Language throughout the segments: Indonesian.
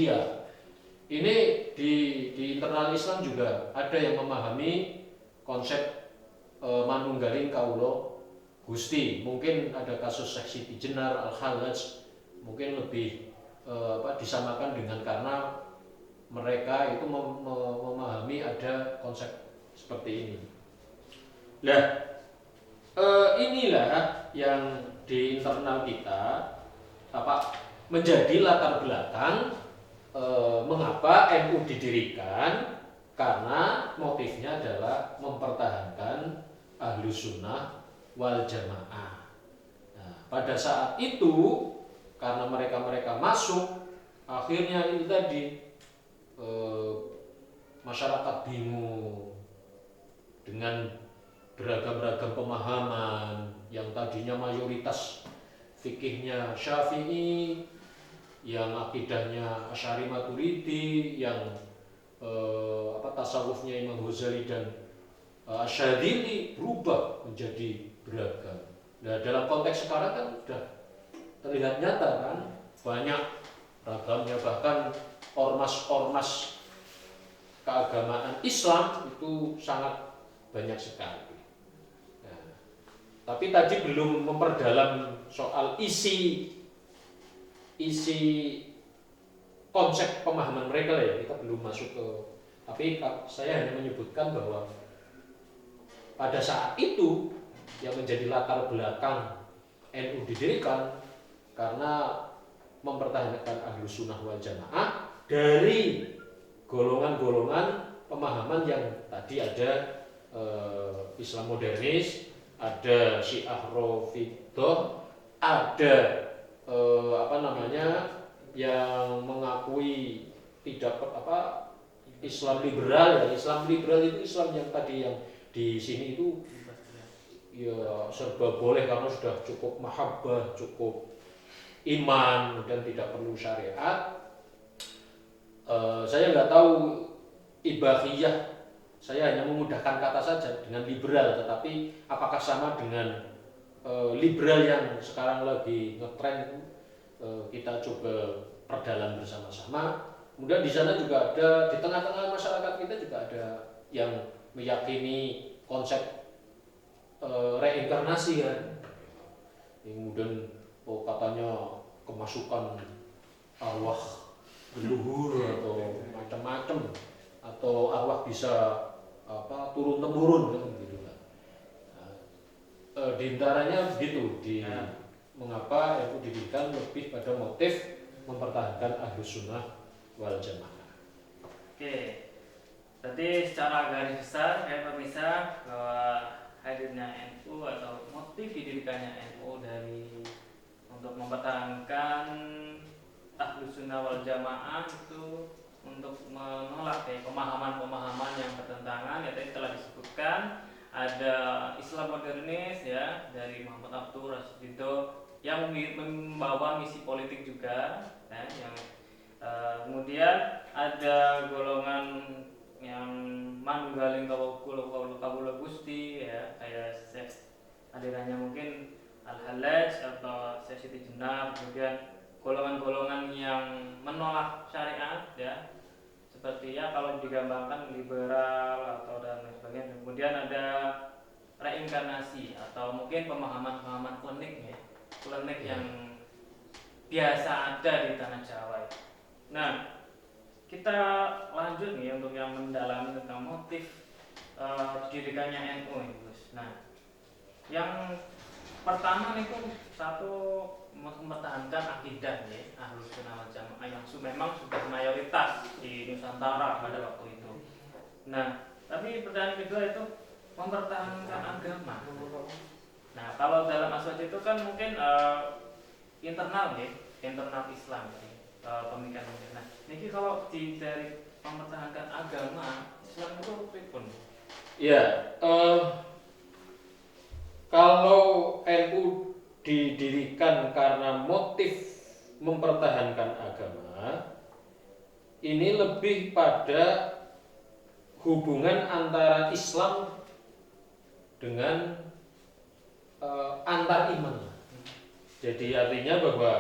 Iya, ini di internal Islam juga ada yang memahami konsep manunggaling kaulo Gusti. Mungkin ada kasus Syekh Siti Jenar Al-Hallaj, mungkin lebih disamakan dengan karena mereka itu memahami ada konsep seperti ini. Nah, inilah yang di internal kita menjadi latar belakang mengapa NU didirikan, karena motifnya adalah mempertahankan Ahlus Sunnah wal Jamaah. Nah, pada saat itu karena mereka masuk, akhirnya itu tadi masyarakat bingung dengan beragam-ragam pemahaman yang tadinya mayoritas fikihnya Syafi'i, yang akidahnya Asy'ari Maturidi, yang tasawufnya Imam Ghazali dan Asy'adzili berubah menjadi beragam. Nah, dalam konteks sekarang kan sudah terlihat nyata kan, banyak ragamnya, bahkan ormas-ormas keagamaan Islam itu sangat banyak sekali. Nah, tapi tadi belum memperdalam soal isi konsep pemahaman mereka ya, kita belum masuk ke. Tapi saya hanya menyebutkan bahwa pada saat itu yang menjadi latar belakang NU didirikan karena mempertahankan Ahlus Sunnah wal Jamaah dari golongan-golongan pemahaman yang tadi ada Islam modernis, ada Syiah Rafidhah, ada yang mengakui tidak Islam liberal. Ya, Islam liberal itu Islam yang tadi yang di sini itu ya serba boleh karena sudah cukup mahabbah, cukup iman dan tidak perlu syariat. Saya nggak tahu ibahiyah, saya hanya memudahkan kata saja dengan liberal, tetapi apakah sama dengan liberal yang sekarang lagi ngetren, kita coba perdalam bersama-sama. Kemudian di sana juga ada, di tengah-tengah masyarakat kita juga ada yang meyakini konsep reinkarnasi kan, kemudian katanya kemasukan arwah leluhur atau macam-macam, atau arwah bisa turun temurun kan gitu kan. Di antaranya begitu mengapa NU didirikan lebih pada motif mempertahankan Ahlus Sunnah wal Jamaah. Oke, berarti secara garis besar saya bisa bahwa hadirnya NU atau motif didirikannya NU dari untuk mempertahankan Ahlus Sunnah wal Jamaah itu untuk menolak pemahaman-pemahaman yang bertentangan. Ya, tadi telah disebutkan ada Islam modernis ya dari Muhammad Abdul Rashidito yang membawa misi politik juga ya, yang kemudian ada golongan yang manunggaling kaulo Gusti ya, kayak alirannya mungkin Al-Hallaj atau Syekh Siti Jenar. Kemudian golongan-golongan yang menolak syariat ya, seperti ya kalau digambarkan liberal atau dan lain sebagainya. Kemudian ada reinkarnasi atau mungkin pemahaman-pemahaman klinik yang biasa ada di tanah Jawa. Nah, kita lanjut nih untuk yang mendalami tentang motif didirikannya NU ini, Gus. Nah, yang pertama itu satu mempertahankan akidah ya Ahlus Sunnah wal Jamaah yang memang sudah mayoritas di Nusantara pada waktu itu. Nah, tapi pertanyaan kedua itu mempertahankan agama. Nah, kalau dalam aswad itu kan mungkin internal ya, internal Islam ya, pemikiran. Nah, ini kalau dari mempertahankan agama Islam itu pripun? Ya, kalau NU didirikan karena motif mempertahankan agama, ini lebih pada hubungan antara Islam dengan antar iman. Jadi artinya bahwa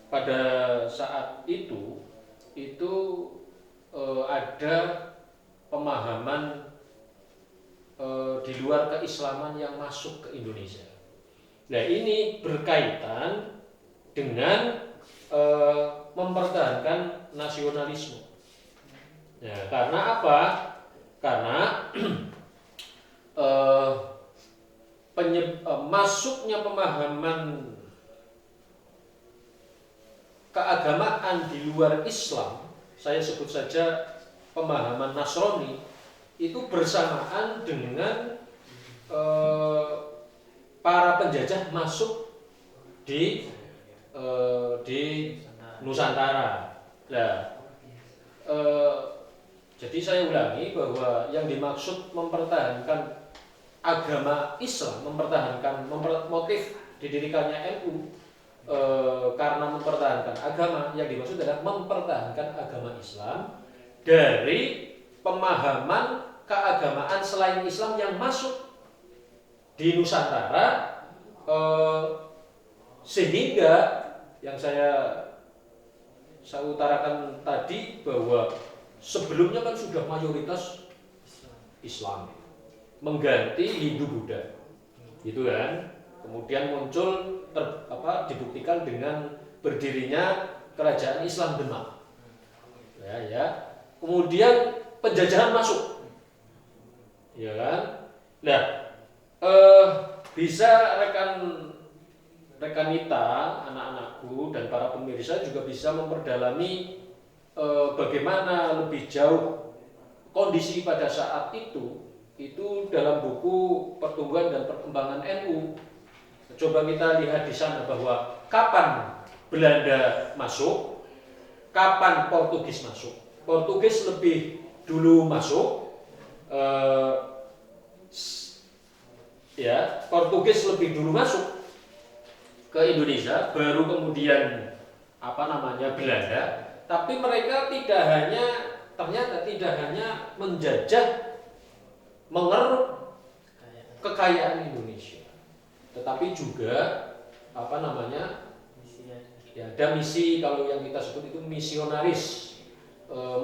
pada saat itu itu ada pemahaman di luar keislaman yang masuk ke Indonesia. Nah, ini berkaitan dengan mempertahankan nasionalisme. Nah, karena apa? Karena masuknya pemahaman keagamaan di luar Islam, saya sebut saja pemahaman Nasrani, itu bersamaan dengan para penjajah masuk di Nusantara. Nah, jadi saya ulangi bahwa yang dimaksud mempertahankan agama Islam, mempertahankan motif didirikannya NU karena mempertahankan agama, yang dimaksud adalah mempertahankan agama Islam dari pemahaman keagamaan selain Islam yang masuk di Nusantara, sehingga yang saya utarakan tadi bahwa sebelumnya kan sudah mayoritas Islam mengganti Hindu Buddha, gitu kan. Kemudian muncul dibuktikan dengan berdirinya kerajaan Islam Demak, ya. Kemudian penjajahan masuk, ya kan. Nah, bisa rekanita, anak-anakku dan para pemirsa juga bisa memperdalami bagaimana lebih jauh kondisi pada saat itu dalam buku Pertumbuhan dan Perkembangan NU. Coba kita lihat di sana bahwa kapan Belanda masuk, kapan Portugis masuk. Portugis lebih dulu masuk, Portugis lebih dulu masuk ke Indonesia, baru kemudian Belanda. Tapi mereka ternyata tidak hanya menjajah, mengeruk kekayaan Indonesia, tetapi juga ada misi, kalau yang kita sebut itu misionaris,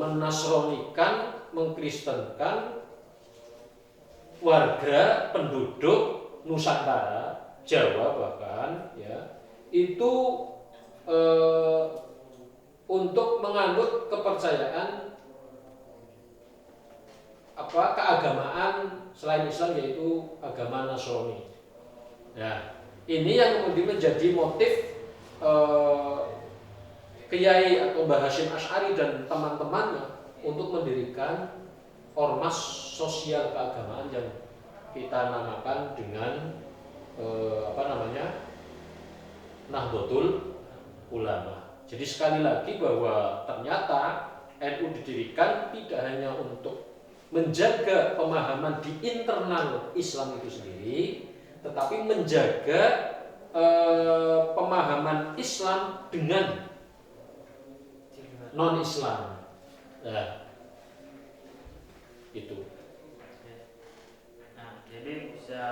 menasronikan, mengkristenkan warga penduduk Nusantara, Jawa bahkan, ya, itu untuk menganut kepercayaan keagamaan selain Islam, yaitu agama Nasrani. Nah, ini yang kemudian menjadi motif Kiai atau Mbah Hasyim Asy'ari dan teman-temannya untuk mendirikan ormas sosial keagamaan yang kita namakan dengan Nahdlatul Ulama. Jadi sekali lagi bahwa ternyata NU didirikan tidak hanya untuk menjaga pemahaman di internal Islam itu sendiri, tetapi menjaga pemahaman Islam dengan non-Islam. Nah, itu. Nah, jadi bisa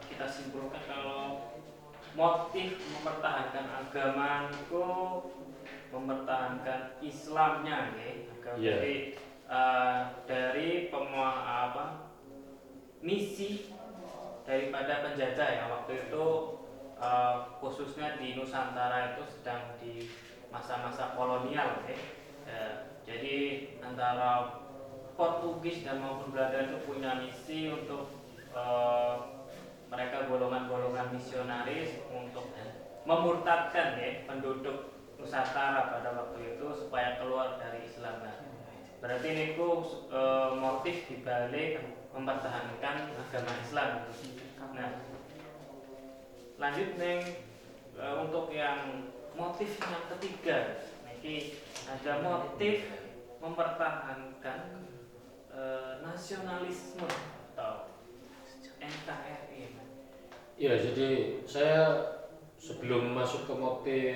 kita simpulkan kalau motif mempertahankan agama itu mempertahankan Islamnya, agama. Yeah. Jadi dari misi daripada penjajah ya waktu itu, khususnya di Nusantara itu sedang di masa-masa kolonial, jadi antara Portugis dan maupun Belanda itu punya misi untuk mereka golongan-golongan misionaris untuk memurtadkan penduduk Nusantara pada waktu itu supaya keluar dari Islam. Berarti ini motif dibalik mempertahankan agama Islam. Nah, lanjut untuk yang motif yang ketiga, ini ada motif mempertahankan nasionalisme atau NKRI. Ya, jadi saya sebelum masuk ke motif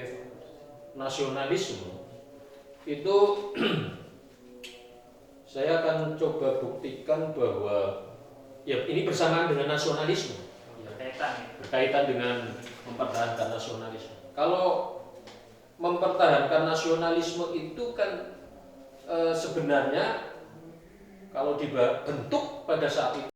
nasionalisme itu saya akan coba buktikan bahwa ya ini bersamaan dengan nasionalisme, berkaitan dengan mempertahankan nasionalisme. Kalau mempertahankan nasionalisme itu kan sebenarnya kalau dibentuk pada saat itu